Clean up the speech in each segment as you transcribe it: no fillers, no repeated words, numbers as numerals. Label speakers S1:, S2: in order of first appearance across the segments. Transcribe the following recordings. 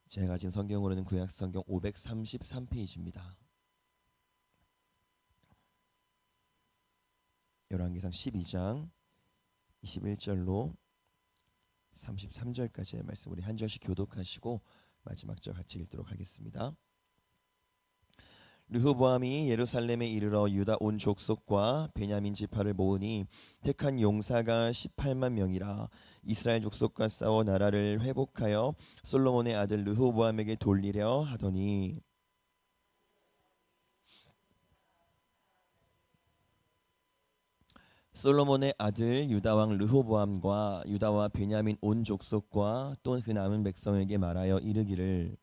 S1: 제가 가진 성경으로는 구약 성경 533페이지입니다. 열왕기상 12장 21절로 33절까지의 말씀 우리 한 절씩 교독하시고 마지막 절 같이 읽도록 하겠습니다. 르호보암이 예루살렘에 이르러 유다 온 족속과 베냐민 지파를 모으니 택한 용사가 18만 명이라. 이스라엘 족속과 싸워 나라를 회복하여 솔로몬의 아들 르호보암에게 돌리려 하더니 솔로몬의 아들 유다 왕 르호보암과 유다와 베냐민 온 족속과 또 그 남은 백성에게 말하여 이르기를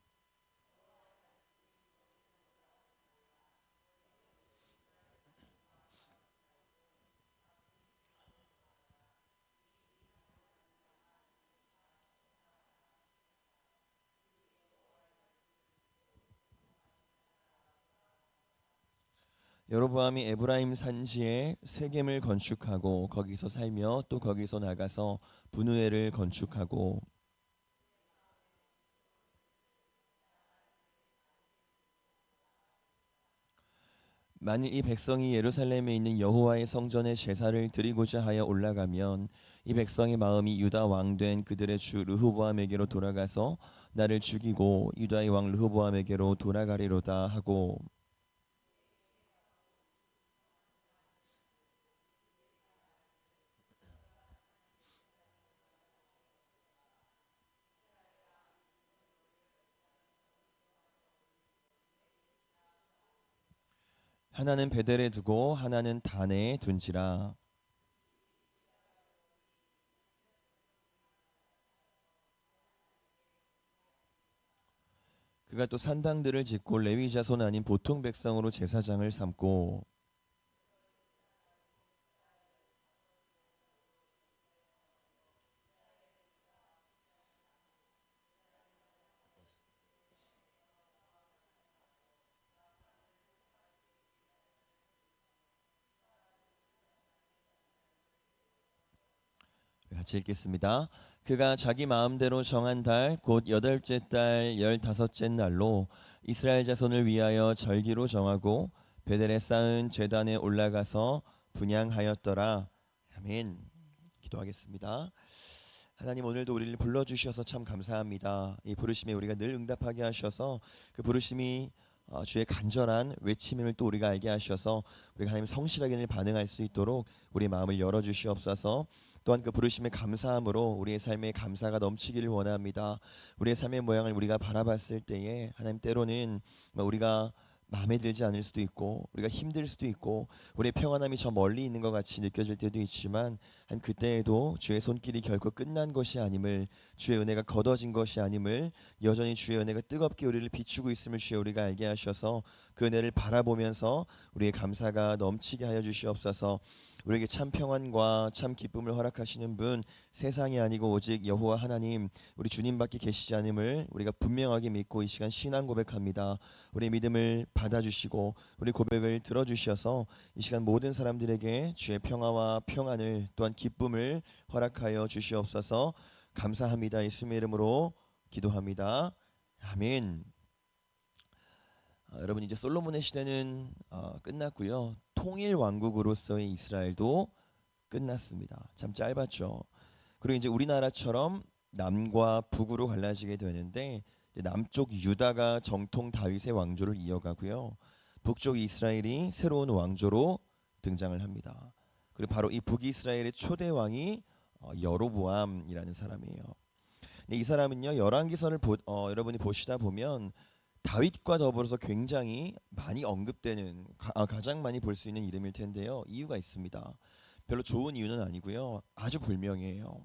S1: 여로보암이 에브라임 산지에 세겜을 건축하고 거기서 살며 또 거기서 나가서 분우엘을 건축하고 만일 이 백성이 예루살렘에 있는 여호와의 성전에 제사를 드리고자 하여 올라가면 이 백성의 마음이 유다 왕 된 그들의 주 르호보암에게로 돌아가서 나를 죽이고 유다의 왕 르호보암에게로 돌아가리로다 하고 하나는 베델에 두고 하나는 단에 둔지라. 그가 또 산당들을 짓고 레위 자손 아닌 보통 백성으로 제사장을 삼고 같이 읽겠습니다. 그가 자기 마음대로 정한 달 곧 여덟째 달 15째 날로 이스라엘 자손을 위하여 절기로 정하고 베델에 쌓은 제단에 올라가서 분향하였더라. 아멘. 기도하겠습니다. 하나님, 오늘도 우리를 불러주셔서 참 감사합니다. 이 부르심에 우리가 늘 응답하게 하셔서 그 부르심이 주의 간절한 외침임을 또 우리가 알게 하셔서 우리가 하나님 성실하게 늘 반응할 수 있도록 우리 마음을 열어주시옵소서. 또한 그 부르심의 감사함으로 우리의 삶에 감사가 넘치기를 원합니다. 우리의 삶의 모양을 우리가 바라봤을 때에 하나님, 때로는 우리가 마음에 들지 않을 수도 있고 우리가 힘들 수도 있고 우리의 평안함이 저 멀리 있는 것 같이 느껴질 때도 있지만 한 그때에도 주의 손길이 결코 끝난 것이 아님을, 주의 은혜가 걷어진 것이 아님을, 여전히 주의 은혜가 뜨겁게 우리를 비추고 있음을 주여 우리가 알게 하셔서 그 은혜를 바라보면서 우리의 감사가 넘치게 하여 주시옵소서. 우리에게 참 평안과 참 기쁨을 허락하시는 분 세상이 아니고 오직 여호와 하나님 우리 주님밖에 계시지 않음을 우리가 분명하게 믿고 이 시간 신앙 고백합니다. 우리 믿음을 받아주시고 우리 고백을 들어주셔서 이 시간 모든 사람들에게 주의 평화와 평안을 또한 기쁨을 허락하여 주시옵소서. 감사합니다. 예수님의 이름으로 기도합니다. 아멘. 여러분, 이제 솔로몬의 시대는 끝났고요. 통일 왕국으로서의 이스라엘도 끝났습니다. 참 짧았죠. 그리고 이제 우리나라처럼 남과 북으로 갈라지게 되는데 남쪽 유다가 정통 다윗의 왕조를 이어가고요. 북쪽 이스라엘이 새로운 왕조로 등장을 합니다. 그리고 바로 이 북이스라엘의 초대 왕이 여로보암이라는 사람이에요. 근데 이 사람은요, 열왕기서를 여러분이 보시다 보면 다윗과 더불어서 굉장히 많이 언급되는 가장 많이 볼 수 있는 이름일 텐데요. 이유가 있습니다. 별로 좋은 이유는 아니고요. 아주 불명예해요.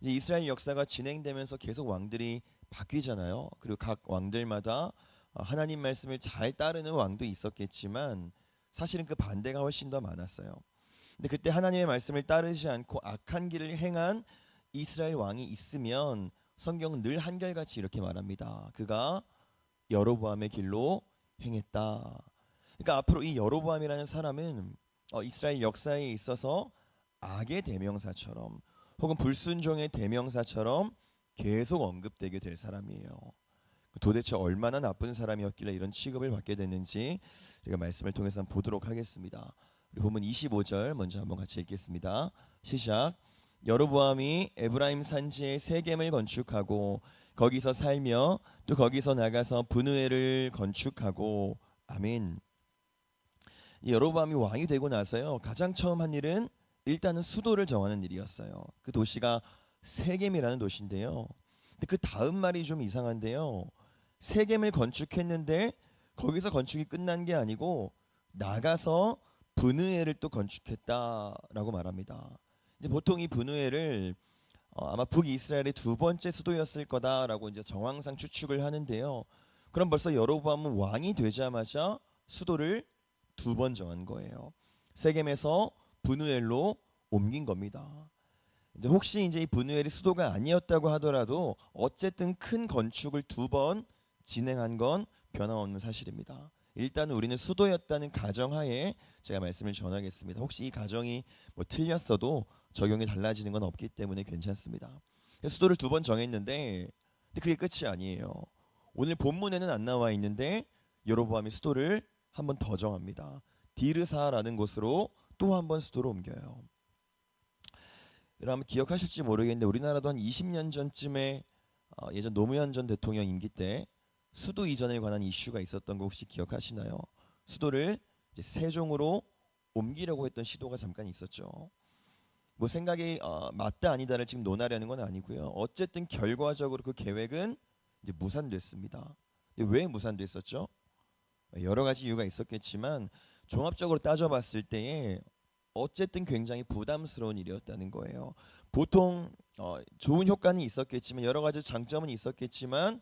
S1: 이제 이스라엘 역사가 진행되면서 계속 왕들이 바뀌잖아요. 그리고 각 왕들마다 하나님 말씀을 잘 따르는 왕도 있었겠지만 사실은 그 반대가 훨씬 더 많았어요. 근데 그때 하나님의 말씀을 따르지 않고 악한 길을 행한 이스라엘 왕이 있으면 성경은 늘 한결같이 이렇게 말합니다. 그가 여로보암의 길로 행했다. 그러니까 앞으로 이 여로보암이라는 사람은 이스라엘 역사에 있어서 악의 대명사처럼 혹은 불순종의 대명사처럼 계속 언급되게 될 사람이에요. 도대체 얼마나 나쁜 사람이었길래 이런 취급을 받게 됐는지 우리가 말씀을 통해서 한번 보도록 하겠습니다. 우리 본문 25절 먼저 한번 같이 읽겠습니다. 시작. 여로보암이 에브라임 산지에 세겜을 건축하고 거기서 살며 또 거기서 나가서 분우엘을 건축하고. 아멘. 여로보암이 왕이 되고 나서요, 가장 처음 한 일은 일단은 수도를 정하는 일이었어요. 그 도시가 세겜이라는 도시인데요. 근데 그 다음 말이 좀 이상한데요. 세겜을 건축했는데 거기서 건축이 끝난 게 아니고 나가서 분우엘을 또 건축했다라고 말합니다. 이제 보통 이 분우엘을 아마 북이스라엘의 두 번째 수도였을 거다라고 이제 정황상 추측을 하는데요. 그럼 벌써 여로보암은 왕이 되자마자 수도를 두 번 정한 거예요. 세겜에서 분우엘로 옮긴 겁니다. 이제 혹시 이제 이 분우엘이 수도가 아니었다고 하더라도 어쨌든 큰 건축을 두 번 진행한 건 변함없는 사실입니다. 일단 우리는 수도였다는 가정하에 제가 말씀을 전하겠습니다. 혹시 이 가정이 뭐 틀렸어도 적용이 달라지는 건 없기 때문에 괜찮습니다. 수도를 두 번 정했는데 근데 그게 끝이 아니에요. 오늘 본문에는 안 나와 있는데 여로보암이 수도를 한 번 더 정합니다. 디르사라는 곳으로 또 한 번 수도를 옮겨요. 여러분 기억하실지 모르겠는데 우리나라도 한 20년 전쯤에 예전 노무현 전 대통령 임기 때 수도 이전에 관한 이슈가 있었던 거 혹시 기억하시나요? 수도를 이제 세종으로 옮기려고 했던 시도가 잠깐 있었죠. 뭐 생각이 맞다 아니다를 지금 논하려는 건 아니고요. 어쨌든 결과적으로 그 계획은 이제 무산됐습니다. 왜 무산됐었죠? 여러 가지 이유가 있었겠지만 종합적으로 따져봤을 때에 어쨌든 굉장히 부담스러운 일이었다는 거예요. 보통 좋은 효과는 있었겠지만 여러 가지 장점은 있었겠지만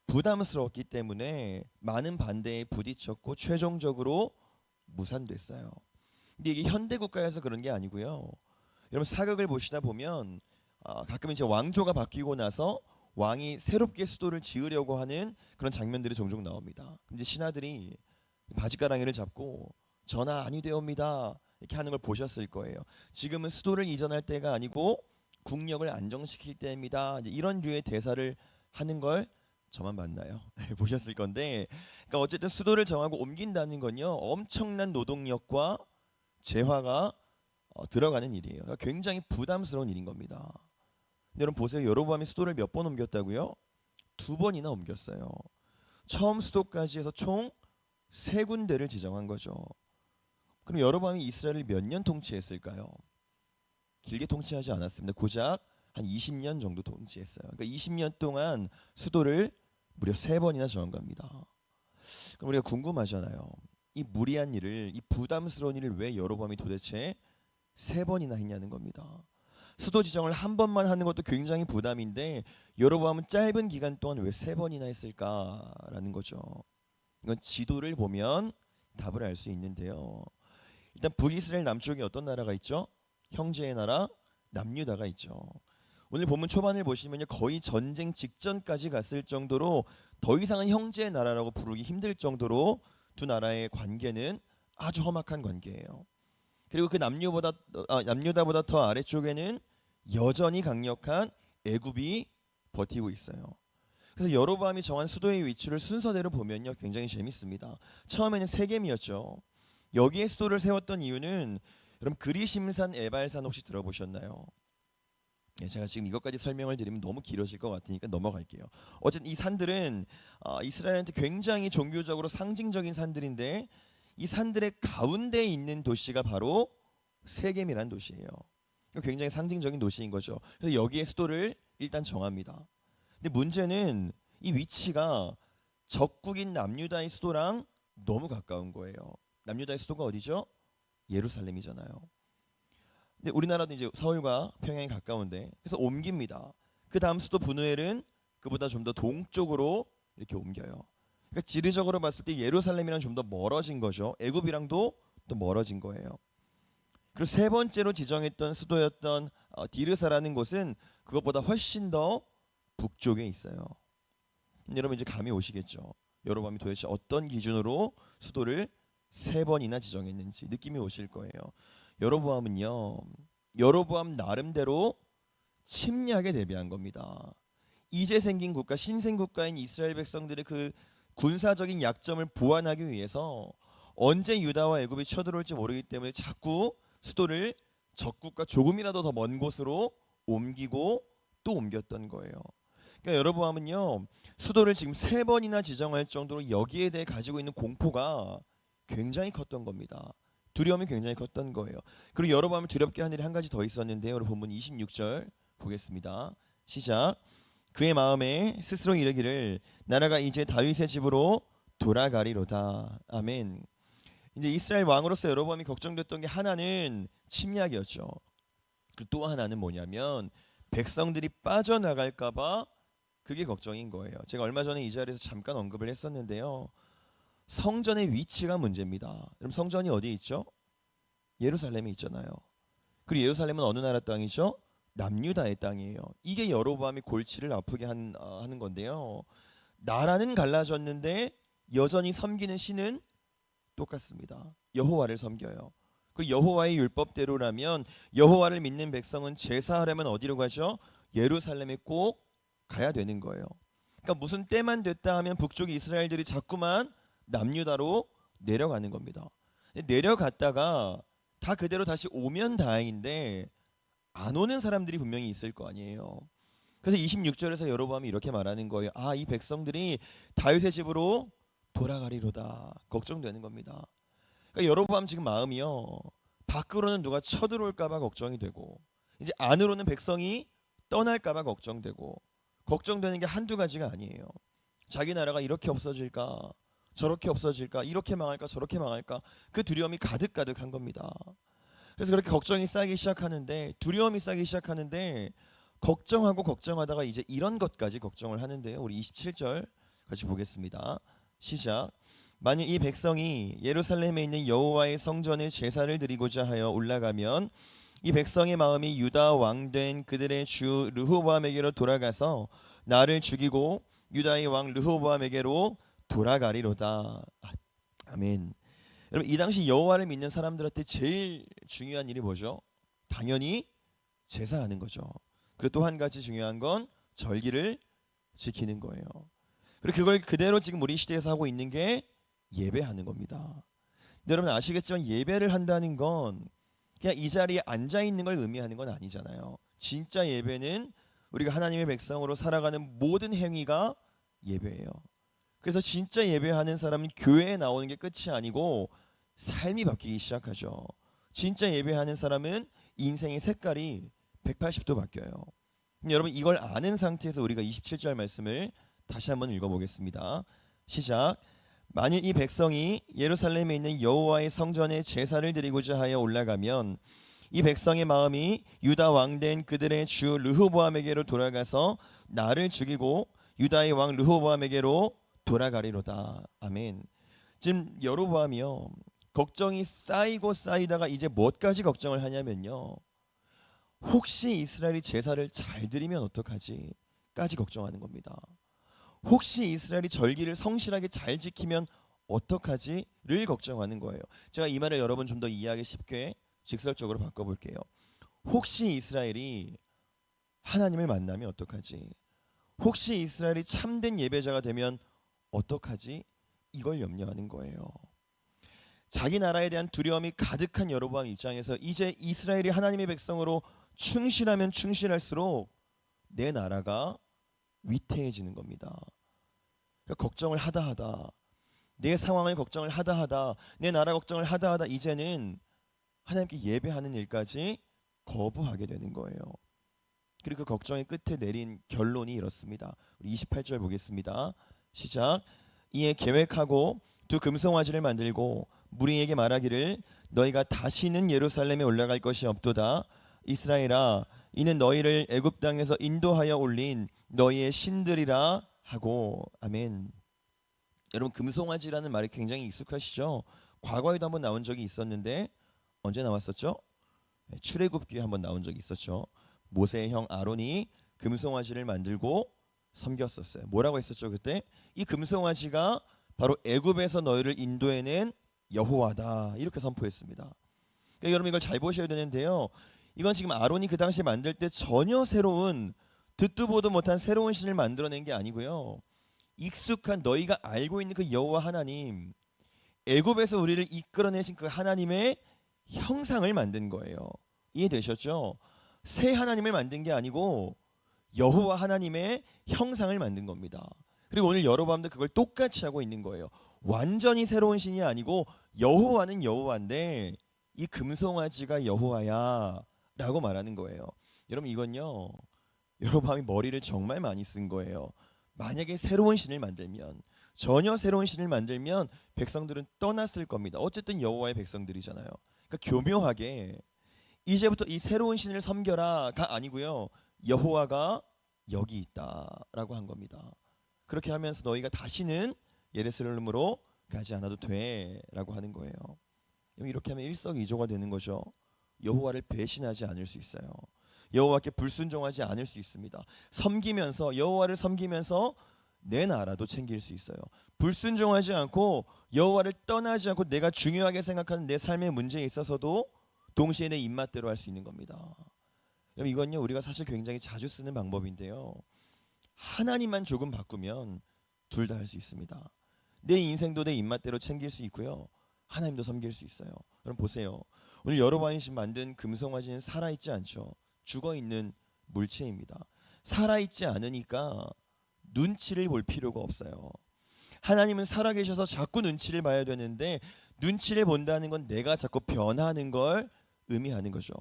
S1: 부담스러웠기 때문에 많은 반대에 부딪혔고 최종적으로 무산됐어요. 근데 이게 현대 국가에서 그런 게 아니고요. 여러분 사극을 보시다 보면 가끔 이제 왕조가 바뀌고 나서 왕이 새롭게 수도를 지으려고 하는 그런 장면들이 종종 나옵니다. 근데 신하들이 바지가랑이를 잡고 전하 아니되옵니다 이렇게 하는 걸 보셨을 거예요. 지금은 수도를 이전할 때가 아니고 국력을 안정시킬 때입니다. 이제 이런 류의 대사를 하는 걸 저만 봤나요? 보셨을 건데, 그러니까 어쨌든 수도를 정하고 옮긴다는 건요 엄청난 노동력과 재화가 들어가는 일이에요. 그러니까 굉장히 부담스러운 일인 겁니다. 근데 여러분 보세요. 여로보암이 수도를 몇 번 옮겼다고요? 두 번이나 옮겼어요. 처음 수도까지 해서 총 세 군데를 지정한 거죠. 그럼 여로보암이 이스라엘을 몇 년 통치했을까요? 길게 통치하지 않았습니다. 고작 한 20년 정도 통치했어요. 그러니까 20년 동안 수도를 무려 세 번이나 정한 겁니다. 그럼 우리가 궁금하잖아요. 이 무리한 일을, 이 부담스러운 일을 왜 여로보암이 도대체 세 번이나 했냐는 겁니다. 수도 지정을 한 번만 하는 것도 굉장히 부담인데 여로보암은 짧은 기간 동안 왜 세 번이나 했을까라는 거죠. 이건 지도를 보면 답을 알 수 있는데요. 일단 북이스라엘 남쪽에 어떤 나라가 있죠? 형제의 나라 남유다가 있죠. 오늘 본문 초반을 보시면 거의 전쟁 직전까지 갔을 정도로 더 이상은 형제의 나라라고 부르기 힘들 정도로 두 나라의 관계는 아주 험악한 관계예요. 그리고 그 남유다보다 더 아래쪽에는 여전히 강력한 애굽이 버티고 있어요. 그래서 여로보암이 정한 수도의 위치를 순서대로 보면요 굉장히 재밌습니다. 처음에는 세겜이었죠. 여기에 수도를 세웠던 이유는 여러분 그리심산 에발산 혹시 들어보셨나요? 네, 제가 지금 이것까지 설명을 드리면 너무 길어질 것 같으니까 넘어갈게요. 어쨌든 이 산들은 이스라엘한테 굉장히 종교적으로 상징적인 산들인데 이 산들의 가운데에 있는 도시가 바로 세겜이라는 도시예요. 굉장히 상징적인 도시인 거죠. 그래서 여기에 수도를 일단 정합니다. 근데 문제는 이 위치가 적국인 남유다의 수도랑 너무 가까운 거예요. 남유다의 수도가 어디죠? 예루살렘이잖아요. 근데 우리나라도 이제 서울과 평양이 가까운데 그래서 옮깁니다. 그 다음 수도 분우엘은 그보다 좀 더 동쪽으로 이렇게 옮겨요. 그러니까 지리적으로 봤을 때 예루살렘이랑 좀 더 멀어진 거죠. 애굽이랑도 또 멀어진 거예요. 그리고 세 번째로 지정했던 수도였던 디르사라는 곳은 그것보다 훨씬 더 북쪽에 있어요. 여러분 이제 감이 오시겠죠. 여로보암이 도대체 어떤 기준으로 수도를 세 번이나 지정했는지 느낌이 오실 거예요. 여로보암은요, 여로보암 나름대로 침략에 대비한 겁니다. 이제 생긴 국가, 신생 국가인 이스라엘 백성들의 그 군사적인 약점을 보완하기 위해서 언제 유다와 애굽이 쳐들어올지 모르기 때문에 자꾸 수도를 적국과 조금이라도 더 먼 곳으로 옮기고 또 옮겼던 거예요. 그러니까 여로보암은요, 수도를 지금 3번이나 지정할 정도로 여기에 대해 가지고 있는 공포가 굉장히 컸던 겁니다. 두려움이 굉장히 컸던 거예요. 그리고 여로보암을 두렵게 한 일이 한 가지 더 있었는데요. 우리 본문 26절 보겠습니다. 시작. 그의 마음에 스스로 이르기를 나라가 이제 다윗의 집으로 돌아가리로다. 아멘. 이제 이스라엘 왕으로서 여로보암이 걱정됐던 게 하나는 침략이었죠. 그리고 또 하나는 뭐냐면 백성들이 빠져나갈까봐 그게 걱정인 거예요. 제가 얼마 전에 이 자리에서 잠깐 언급을 했었는데요. 성전의 위치가 문제입니다. 그럼 성전이 어디에 있죠? 예루살렘에 있잖아요. 그리고 예루살렘은 어느 나라 땅이죠? 남유다의 땅이에요. 이게 여로보암이 골치를 아프게 하는 건데요. 나라는 갈라졌는데 여전히 섬기는 신은 똑같습니다. 여호와를 섬겨요. 그 여호와의 율법대로라면 여호와를 믿는 백성은 제사하려면 어디로 가죠? 예루살렘에 꼭 가야 되는 거예요. 그러니까 무슨 때만 됐다 하면 북쪽 이스라엘들이 자꾸만 남유다로 내려가는 겁니다. 내려갔다가 다 그대로 다시 오면 다행인데 안 오는 사람들이 분명히 있을 거 아니에요. 그래서 26절에서 여로보암이 이렇게 말하는 거예요. 아, 이 백성들이 다윗의 집으로 돌아가리로다. 걱정되는 겁니다. 그러니까 여로보암 지금 마음이요, 밖으로는 누가 쳐들어올까봐 걱정이 되고 이제 안으로는 백성이 떠날까봐 걱정되고, 걱정되는 게 한두 가지가 아니에요. 자기 나라가 이렇게 없어질까, 저렇게 없어질까, 이렇게 망할까, 저렇게 망할까, 그 두려움이 가득가득한 겁니다. 그래서 그렇게 걱정이 쌓이기 시작하는데, 두려움이 쌓이기 시작하는데, 걱정하고 걱정하다가 이제 이런 것까지 걱정을 하는데요. 우리 27절 같이 보겠습니다. 시작. 만일 이 백성이 예루살렘에 있는 여호와의 성전에 제사를 드리고자 하여 올라가면 이 백성의 마음이 유다 왕된 그들의 주 르호보암에게로 돌아가서 나를 죽이고 유다의 왕 르호보암에게로 돌아가리로다. 아멘. 여러분, 이 당시 여호와를 믿는 사람들한테 제일 중요한 일이 뭐죠? 당연히 제사하는 거죠. 그리고 또 한 가지 중요한 건 절기를 지키는 거예요. 그리고 그걸 그대로 지금 우리 시대에서 하고 있는 게 예배하는 겁니다. 근데 여러분 아시겠지만 예배를 한다는 건 그냥 이 자리에 앉아 있는 걸 의미하는 건 아니잖아요. 진짜 예배는 우리가 하나님의 백성으로 살아가는 모든 행위가 예배예요. 그래서 진짜 예배하는 사람은 교회에 나오는 게 끝이 아니고 삶이 바뀌기 시작하죠. 진짜 예배하는 사람은 인생의 색깔이 180도 바뀌어요. 여러분 이걸 아는 상태에서 우리가 27절 말씀을 다시 한번 읽어보겠습니다. 시작. 만일 이 백성이 예루살렘에 있는 여호와의 성전에 제사를 드리고자 하여 올라가면 이 백성의 마음이 유다 왕된 그들의 주 르호보암에게로 돌아가서 나를 죽이고 유다의 왕 르호보암에게로 돌아가리로다. 아멘. 지금 여로보암이요, 걱정이 쌓이고 쌓이다가 이제 뭐까지 걱정을 하냐면요, 혹시 이스라엘이 제사를 잘 드리면 어떡하지? 까지 걱정하는 겁니다. 혹시 이스라엘이 절기를 성실하게 잘 지키면 어떡하지?를 걱정하는 거예요. 제가 이 말을 여러분 좀 더 이해하기 쉽게 직설적으로 바꿔볼게요. 혹시 이스라엘이 하나님을 만나면 어떡하지? 혹시 이스라엘이 참된 예배자가 되면 어떡하지? 이걸 염려하는 거예요. 자기 나라에 대한 두려움이 가득한 여로보암 입장에서 이제 이스라엘이 하나님의 백성으로 충실하면 충실할수록 내 나라가 위태해지는 겁니다. 그러니까 걱정을 하다 내 상황을 걱정을 하다 내 나라 걱정을 하다 이제는 하나님께 예배하는 일까지 거부하게 되는 거예요. 그리고 그 걱정의 끝에 내린 결론이 이렇습니다. 우리 28절 보겠습니다. 시작. 이에 계획하고 두 금송아지를 만들고 무리에게 말하기를 너희가 다시는 예루살렘에 올라갈 것이 없도다. 이스라엘아, 이는 너희를 애굽 땅에서 인도하여 올린 너희의 신들이라 하고. 아멘. 여러분 금송아지라는 말이 굉장히 익숙하시죠? 과거에도 한번 나온 적이 있었는데 언제 나왔었죠? 출애굽기에 한번 나온 적이 있었죠. 모세의 형 아론이 금송아지를 만들고 섬겼었어요. 뭐라고 했었죠 그때? 이 금송아지가 바로 애굽에서 너희를 인도해낸 여호와다, 이렇게 선포했습니다. 그러니까 여러분 이걸 잘 보셔야 되는데요, 이건 지금 아론이 그 당시에 만들 때 전혀 새로운 듣도 보도 못한 새로운 신을 만들어낸 게 아니고요. 익숙한 너희가 알고 있는 그 여호와 하나님, 애굽에서 우리를 이끌어내신 그 하나님의 형상을 만든 거예요. 이해되셨죠? 새 하나님을 만든 게 아니고 여호와 하나님의 형상을 만든 겁니다. 그리고 오늘 여로보암도 그걸 똑같이 하고 있는 거예요. 완전히 새로운 신이 아니고 여호와는 여호와인데 이 금송아지가 여호와야 라고 말하는 거예요. 여러분 이건요, 여로보암이 머리를 정말 많이 쓴 거예요. 만약에 새로운 신을 만들면, 전혀 새로운 신을 만들면 백성들은 떠났을 겁니다. 어쨌든 여호와의 백성들이잖아요. 그러니까 교묘하게 이제부터 이 새로운 신을 섬겨라가 아니고요, 여호와가 여기 있다라고 한 겁니다. 그렇게 하면서 너희가 다시는 예루살렘으로 가지 않아도 돼라고 하는 거예요. 이렇게 하면 일석이조가 되는 거죠. 여호와를 배신하지 않을 수 있어요. 여호와께 불순종하지 않을 수 있습니다. 섬기면서, 여호와를 섬기면서 내 나라도 챙길 수 있어요. 불순종하지 않고 여호와를 떠나지 않고 내가 중요하게 생각하는 내 삶의 문제에 있어서도 동시에 내 입맛대로 할 수 있는 겁니다. 이건요, 우리가 사실 굉장히 자주 쓰는 방법인데요, 하나님만 조금 바꾸면 둘 다 할 수 있습니다. 내 인생도 내 입맛대로 챙길 수 있고요, 하나님도 섬길 수 있어요. 여러분 보세요. 오늘 여로보암이 만든 금송아지는 살아있지 않죠. 죽어있는 물체입니다. 살아있지 않으니까 눈치를 볼 필요가 없어요. 하나님은 살아계셔서 자꾸 눈치를 봐야 되는데, 눈치를 본다는 건 내가 자꾸 변하는 걸 의미하는 거죠.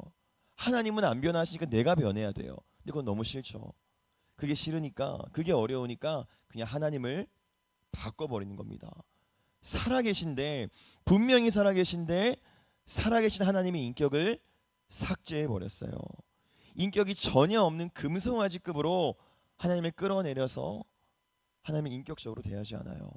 S1: 하나님은 안 변하시니까 내가 변해야 돼요. 근데 그건 너무 싫죠. 그게 싫으니까, 그게 어려우니까 그냥 하나님을 바꿔버리는 겁니다. 살아계신데, 분명히 살아계신데 살아계신 하나님의 인격을 삭제해 버렸어요. 인격이 전혀 없는 금송아지급으로 하나님을 끌어내려서 하나님을 인격적으로 대하지 않아요.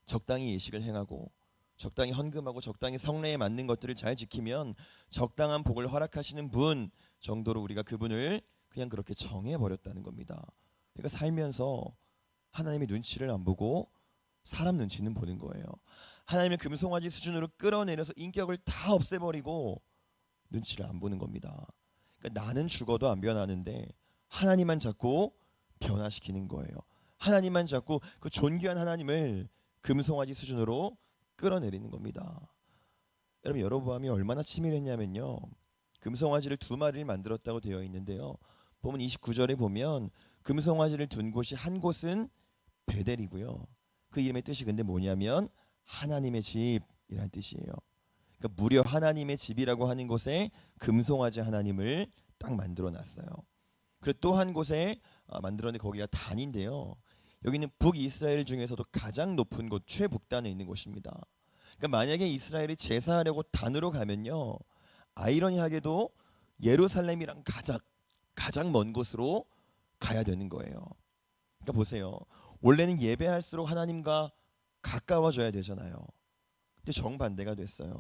S1: 적당히 예식을 행하고 적당히 헌금하고 적당히 성례에 맞는 것들을 잘 지키면 적당한 복을 허락하시는 분 정도로 우리가 그분을 그냥 그렇게 정해버렸다는 겁니다. 그러니까 살면서 하나님의 눈치를 안 보고 사람 눈치는 보는 거예요. 하나님의 금송아지 수준으로 끌어내려서 인격을 다 없애버리고 눈치를 안 보는 겁니다. 그러니까 나는 죽어도 안 변하는데 하나님만 자꾸 변화시키는 거예요. 하나님만 자꾸 그 존귀한 하나님을 금송아지 수준으로 끌어내리는 겁니다. 여러분, 여로보암이 얼마나 치밀했냐면요, 금송아지를 2마리를 만들었다고 되어 있는데요, 보면 29절에 보면 금송아지를 둔 곳이 한 곳은 베델이고요, 그 이름의 뜻이 근데 뭐냐면 하나님의 집이라는 뜻이에요. 그러니까 무려 하나님의 집이라고 하는 곳에 금송아지 하나님을 딱 만들어 놨어요. 그리고 또 한 곳에 만들어낸 거기가 단인데요, 여기는 북이스라엘 중에서도 가장 높은 곳, 최북단에 있는 곳입니다. 그러니까 만약에 이스라엘이 제사하려고 단으로 가면요, 아이러니하게도 예루살렘이랑 가장 먼 곳으로 가야 되는 거예요. 그러니까 보세요. 원래는 예배할수록 하나님과 가까워져야 되잖아요. 근데 정반대가 됐어요.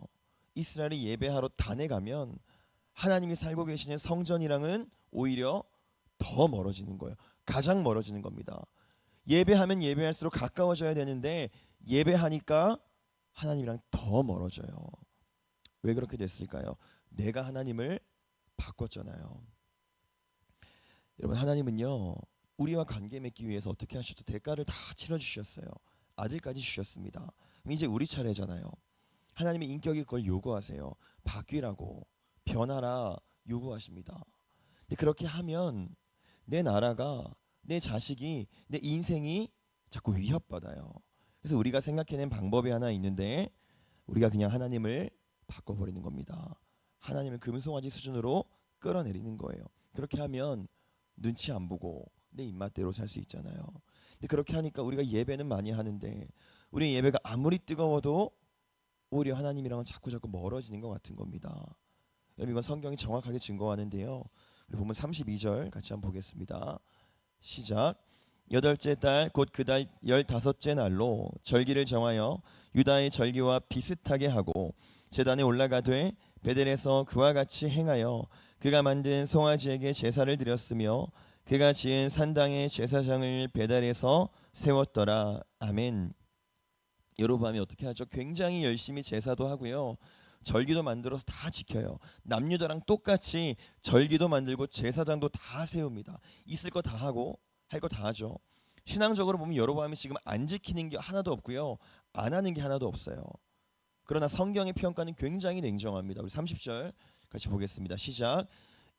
S1: 이스라엘이 예배하러 단에 가면 하나님이 살고 계시는 성전이랑은 오히려 더 멀어지는 거예요. 가장 멀어지는 겁니다. 예배하면 예배할수록 가까워져야 되는데 예배하니까 하나님이랑 더 멀어져요. 왜 그렇게 됐을까요? 내가 하나님을 바꿨잖아요. 여러분, 하나님은요, 우리와 관계 맺기 위해서 어떻게 하셨죠? 대가를 다 치러주셨어요. 아들까지 주셨습니다. 그럼 이제 우리 차례잖아요. 하나님의 인격이 그걸 요구하세요. 바뀌라고, 변하라 요구하십니다. 근데 그렇게 하면 내 나라가, 내 자식이, 내 인생이 자꾸 위협받아요. 그래서 우리가 생각해낸 방법이 하나 있는데, 우리가 그냥 하나님을 바꿔버리는 겁니다. 하나님을 금송아지 수준으로 끌어내리는 거예요. 그렇게 하면 눈치 안 보고 내 입맛대로 살 수 있잖아요. 근데 그렇게 하니까 우리가 예배는 많이 하는데 우리 예배가 아무리 뜨거워도 오히려 하나님이랑은 자꾸 멀어지는 것 같은 겁니다. 여러분, 이건 성경이 정확하게 증거하는데요, 우리 보면 32절 같이 한번 보겠습니다. 시작. 8째 달 곧 그 달 15째 날로 절기를 정하여 유다의 절기와 비슷하게 하고 제단에 올라가되 베델에서 그와 같이 행하여 그가 만든 송아지에게 제사를 드렸으며 그가 지은 산당의 제사장을 베델에서 세웠더라. 아멘. 여로보암이 어떻게 하죠? 굉장히 열심히 제사도 하고요, 절기도 만들어서 다 지켜요. 남유다랑 똑같이 절기도 만들고 제사장도 다 세웁니다. 있을 거 다 하고 할 거 다 하죠. 신앙적으로 보면 여로보암이 지금 안 지키는 게 하나도 없고요. 안 하는 게 하나도 없어요. 그러나 성경의 평가는 굉장히 냉정합니다. 우리 30절 같이 보겠습니다. 시작.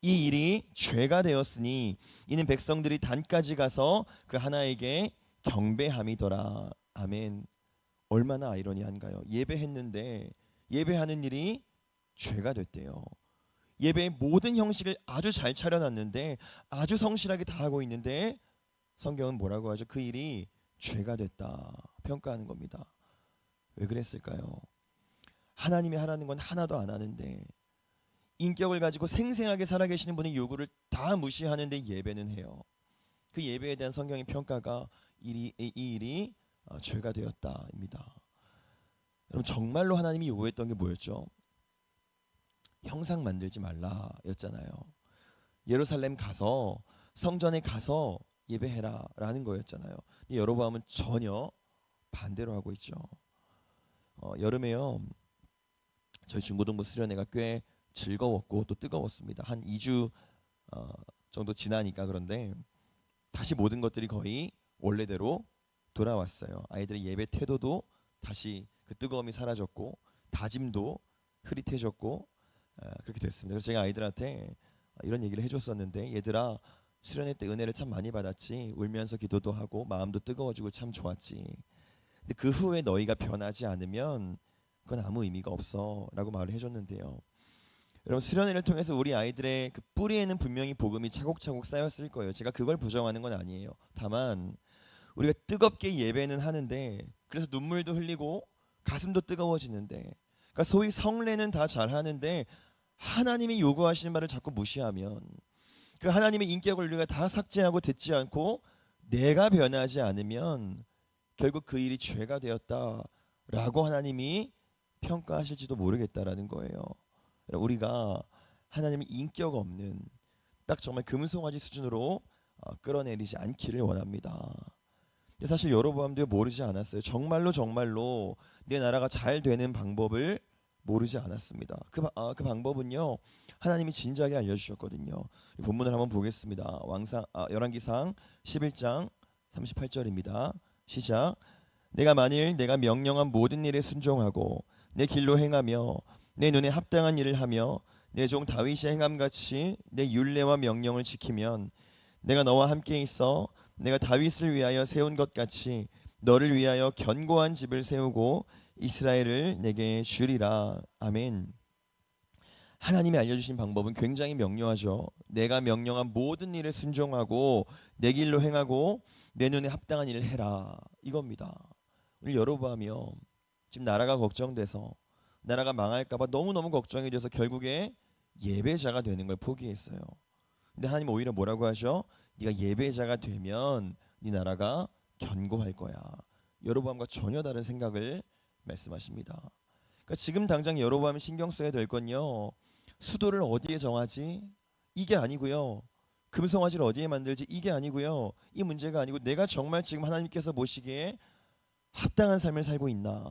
S1: 이 일이 죄가 되었으니 이는 백성들이 단까지 가서 그 하나에게 경배함이더라. 아멘. 얼마나 아이러니한가요? 예배했는데 예배하는 일이 죄가 됐대요. 예배의 모든 형식을 아주 잘 차려놨는데 아주 성실하게 다 하고 있는데 성경은 뭐라고 하죠? 그 일이 죄가 됐다 평가하는 겁니다. 왜 그랬을까요? 하나님이 하라는 건 하나도 안 하는데 인격을 가지고 생생하게 살아계시는 분의 요구를 다 무시하는데 예배는 해요. 그 예배에 대한 성경의 평가가 이 일이 죄가 되었다입니다. 여러분 정말로 하나님이 요구했던 게 뭐였죠? 형상 만들지 말라였잖아요. 예루살렘 가서 성전에 가서 예배해라라는 거였잖아요. 근데 여로보암은 전혀 반대로 하고 있죠. 여름에요. 저희 중고등부 수련회가 꽤 즐거웠고 또 뜨거웠습니다. 한 2주 정도 지나니까 그런데 다시 모든 것들이 거의 원래대로 돌아왔어요. 아이들의 예배 태도도 다시 그 뜨거움이 사라졌고 다짐도 흐릿해졌고 그렇게 됐습니다. 그래서 제가 아이들한테 이런 얘기를 해줬었는데 얘들아 수련회 때 은혜를 참 많이 받았지. 울면서 기도도 하고 마음도 뜨거워지고 참 좋았지. 근데 그 후에 너희가 변하지 않으면 그건 아무 의미가 없어 라고 말을 해줬는데요. 여러분 수련회를 통해서 우리 아이들의 그 뿌리에는 분명히 복음이 차곡차곡 쌓였을 거예요. 제가 그걸 부정하는 건 아니에요. 다만 우리가 뜨겁게 예배는 하는데 그래서 눈물도 흘리고 가슴도 뜨거워지는데 그러니까 소위 성례는 다 잘하는데 하나님이 요구하시는 말을 자꾸 무시하면 그 하나님의 인격을 우리가 다 삭제하고 듣지 않고 내가 변하지 않으면 결국 그 일이 죄가 되었다라고 하나님이 평가하실지도 모르겠다라는 거예요. 우리가 하나님의 인격 없는 딱 정말 금송아지 수준으로 끌어내리지 않기를 원합니다. 근데 사실 여로보암도 모르지 않았어요. 정말로 내 나라가 잘 되는 방법을 모르지 않았습니다. 그 방법은요 하나님이 진작에 알려주셨거든요. 본문을 한번 보겠습니다. 열왕기상 11장 38절입니다. 시작. 내가 만일 내가 명령한 모든 일에 순종하고 내 길로 행하며 내 눈에 합당한 일을 하며 내 종 다윗이 행함같이 내 율례와 명령을 지키면 내가 너와 함께 있어 내가 다윗을 위하여 세운 것 같이 너를 위하여 견고한 집을 세우고 이스라엘을 내게 주리라. 아멘. 하나님이 알려주신 방법은 굉장히 명료하죠. 내가 명령한 모든 일에 순종하고 내 길로 행하고 내 눈에 합당한 일을 해라 이겁니다. 오늘 여로보암이요 지금 나라가 걱정돼서 나라가 망할까봐 너무너무 걱정이 돼서 결국에 예배자가 되는 걸 포기했어요. 근데 하나님 오히려 뭐라고 하죠? 네가 예배자가 되면 네 나라가 견고할 거야. 여로보암과 전혀 다른 생각을 말씀하십니다. 그러니까 지금 당장 여로보암이 신경 써야 될 건요 수도를 어디에 정하지? 이게 아니고요 금송아지를 어디에 만들지? 이게 아니고요 이 문제가 아니고 내가 정말 지금 하나님께서 보시기에 합당한 삶을 살고 있나?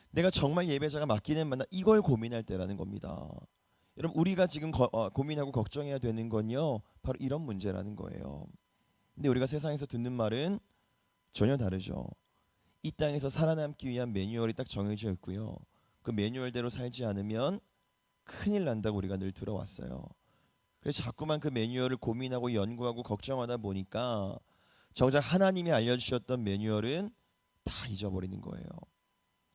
S1: 내가 정말 예배자가 맞기는 맞나? 이걸 고민할 때라는 겁니다. 여러분 우리가 지금 고민하고 걱정해야 되는 건요 바로 이런 문제라는 거예요. 근데 우리가 세상에서 듣는 말은 전혀 다르죠. 이 땅에서 살아남기 위한 매뉴얼이 딱 정해져 있고요 그 매뉴얼대로 살지 않으면 큰일 난다고 우리가 늘 들어왔어요. 그래서 자꾸만 그 매뉴얼을 고민하고 연구하고 걱정하다 보니까 정작 하나님이 알려주셨던 매뉴얼은 다 잊어버리는 거예요.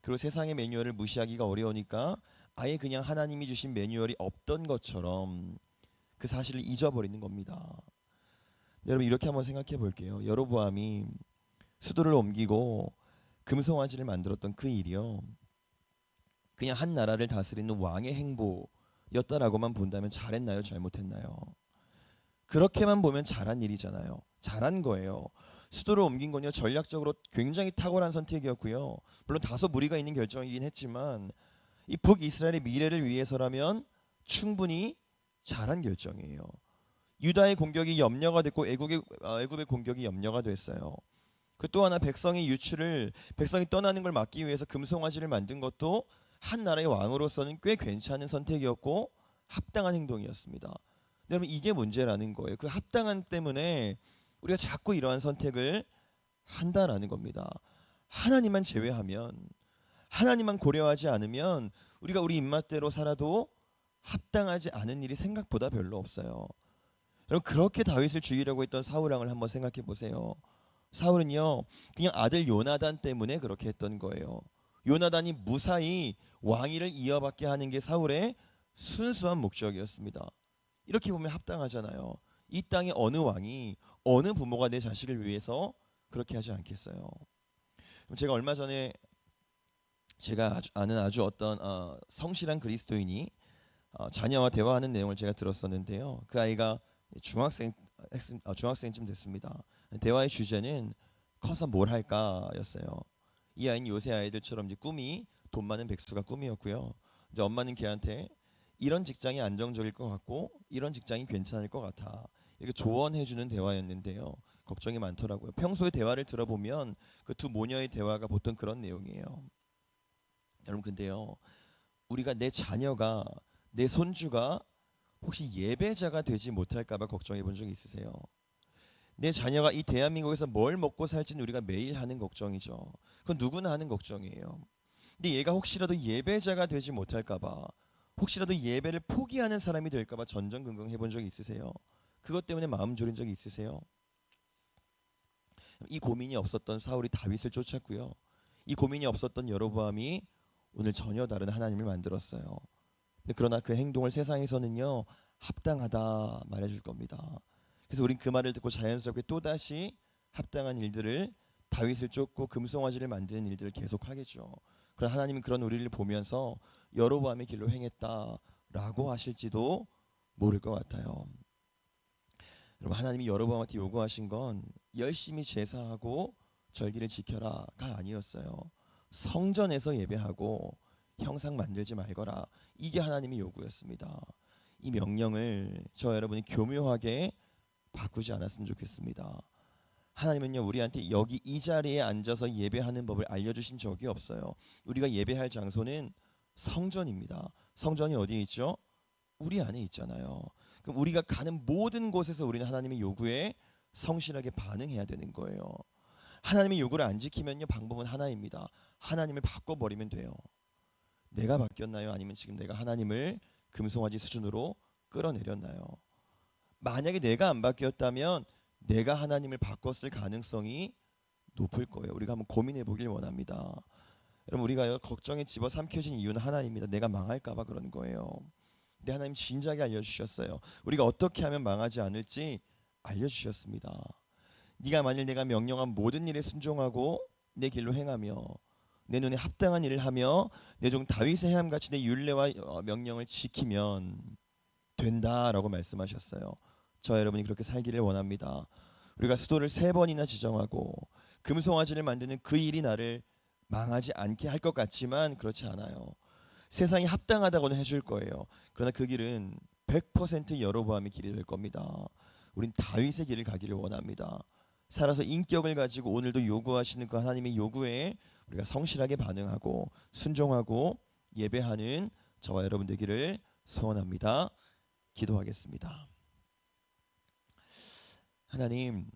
S1: 그리고 세상의 매뉴얼을 무시하기가 어려우니까 아예 그냥 하나님이 주신 매뉴얼이 없던 것처럼 그 사실을 잊어버리는 겁니다. 여러분 이렇게 한번 생각해 볼게요. 여로보암이 수도를 옮기고 금송아지를 만들었던 그 일이요 그냥 한 나라를 다스리는 왕의 행보였다라고만 본다면 잘했나요? 잘못했나요? 그렇게만 보면 잘한 일이잖아요. 잘한 거예요. 수도를 옮긴 건요 전략적으로 굉장히 탁월한 선택이었고요 물론 다소 무리가 있는 결정이긴 했지만 이 북이스라엘의 미래를 위해서라면 충분히 잘한 결정이에요. 유다의 공격이 염려가 됐고 애굽의 공격이 염려가 됐어요. 그 또 하나 백성이 떠나는 걸 막기 위해서 금송아지를 만든 것도 한 나라의 왕으로서는 꽤 괜찮은 선택이었고 합당한 행동이었습니다. 여러분 이게 문제라는 거예요. 그 합당한 때문에 우리가 자꾸 이러한 선택을 한다라는 겁니다. 하나님만 제외하면, 하나님만 고려하지 않으면 우리가 우리 입맛대로 살아도 합당하지 않은 일이 생각보다 별로 없어요. 여러분 그렇게 다윗을 죽이려고 했던 사울 왕을 한번 생각해 보세요. 사울은요 그냥 아들 요나단 때문에 그렇게 했던 거예요. 요나단이 무사히 왕위를 이어받게 하는 게 사울의 순수한 목적이었습니다. 이렇게 보면 합당하잖아요. 이 땅의 어느 왕이, 어느 부모가 내 자식을 위해서 그렇게 하지 않겠어요. 제가 얼마 전에 제가 아는 아주 어떤 성실한 그리스도인이 자녀와 대화하는 내용을 제가 들었었는데요. 그 아이가 중학생쯤 됐습니다. 대화의 주제는 커서 뭘 할까였어요. 이 아이는 요새 아이들처럼 이제 꿈이 돈 많은 백수가 꿈이었고요. 이제 엄마는 걔한테 이런 직장이 안정적일 것 같고 이런 직장이 괜찮을 것 같아 이렇게 조언해주는 대화였는데요. 걱정이 많더라고요. 평소에 대화를 들어보면 그 두 모녀의 대화가 보통 그런 내용이에요. 여러분 근데요, 우리가 내 자녀가, 내 손주가 혹시 예배자가 되지 못할까봐 걱정해 본 적 있으세요? 내 자녀가 이 대한민국에서 뭘 먹고 살지는 우리가 매일 하는 걱정이죠. 그건 누구나 하는 걱정이에요. 근데 얘가 혹시라도 예배자가 되지 못할까봐, 혹시라도 예배를 포기하는 사람이 될까봐 전전긍긍 해본 적 있으세요? 그것 때문에 마음 졸인 적이 있으세요? 이 고민이 없었던 사울이 다윗을 쫓았고요. 이 고민이 없었던 여로보암이 오늘 전혀 다른 하나님을 만들었어요. 근데 그러나 그 행동을 세상에서는요 합당하다 말해줄 겁니다. 그래서 우린 그 말을 듣고 자연스럽게 또다시 합당한 일들을, 다윗을 쫓고 금송아지를 만드는 일들을 계속하겠죠. 그러나 하나님은 그런 우리를 보면서 여로보암의 길로 행했다라고 하실지도 모를 것 같아요. 여러분 하나님이 여로보암한테 요구하신 건 열심히 제사하고 절기를 지켜라가 아니었어요. 성전에서 예배하고 형상 만들지 말거라. 이게 하나님의 요구였습니다. 이 명령을 저 여러분이 교묘하게 바꾸지 않았으면 좋겠습니다. 하나님은요 우리한테 여기 이 자리에 앉아서 예배하는 법을 알려주신 적이 없어요. 우리가 예배할 장소는 성전입니다. 성전이 어디에 있죠? 우리 안에 있잖아요. 그럼 우리가 가는 모든 곳에서 우리는 하나님의 요구에 성실하게 반응해야 되는 거예요. 하나님의 요구를 안 지키면요 방법은 하나입니다. 하나님을 바꿔버리면 돼요. 내가 바뀌었나요? 아니면 지금 내가 하나님을 금송아지 수준으로 끌어내렸나요? 만약에 내가 안 바뀌었다면 내가 하나님을 바꿨을 가능성이 높을 거예요. 우리가 한번 고민해 보길 원합니다. 여러분 우리가 걱정에 집어삼켜진 이유는 하나입니다. 내가 망할까봐 그런 거예요. 근데 하나님 진작에 알려주셨어요. 우리가 어떻게 하면 망하지 않을지 알려주셨습니다. 네가 만일 내가 명령한 모든 일에 순종하고 내 길로 행하며 내 눈에 합당한 일을 하며 내 종 다윗의 행함같이 내 율례와 명령을 지키면 된다라고 말씀하셨어요. 저 여러분이 그렇게 살기를 원합니다. 우리가 수도를 3번이나 지정하고 금송아지를 만드는 그 일이 나를 망하지 않게 할 것 같지만 그렇지 않아요. 세상이 합당하다고는 해줄 거예요. 그러나 그 길은 100% 여로보암의 길이 될 겁니다. 우린 다윗의 길을 가기를 원합니다. 살아서 인격을 가지고 오늘도 요구하시는 그 하나님의 요구에 우리가 성실하게 반응하고 순종하고 예배하는 저와 여러분 되기를 소원합니다. 기도하겠습니다. 하나님,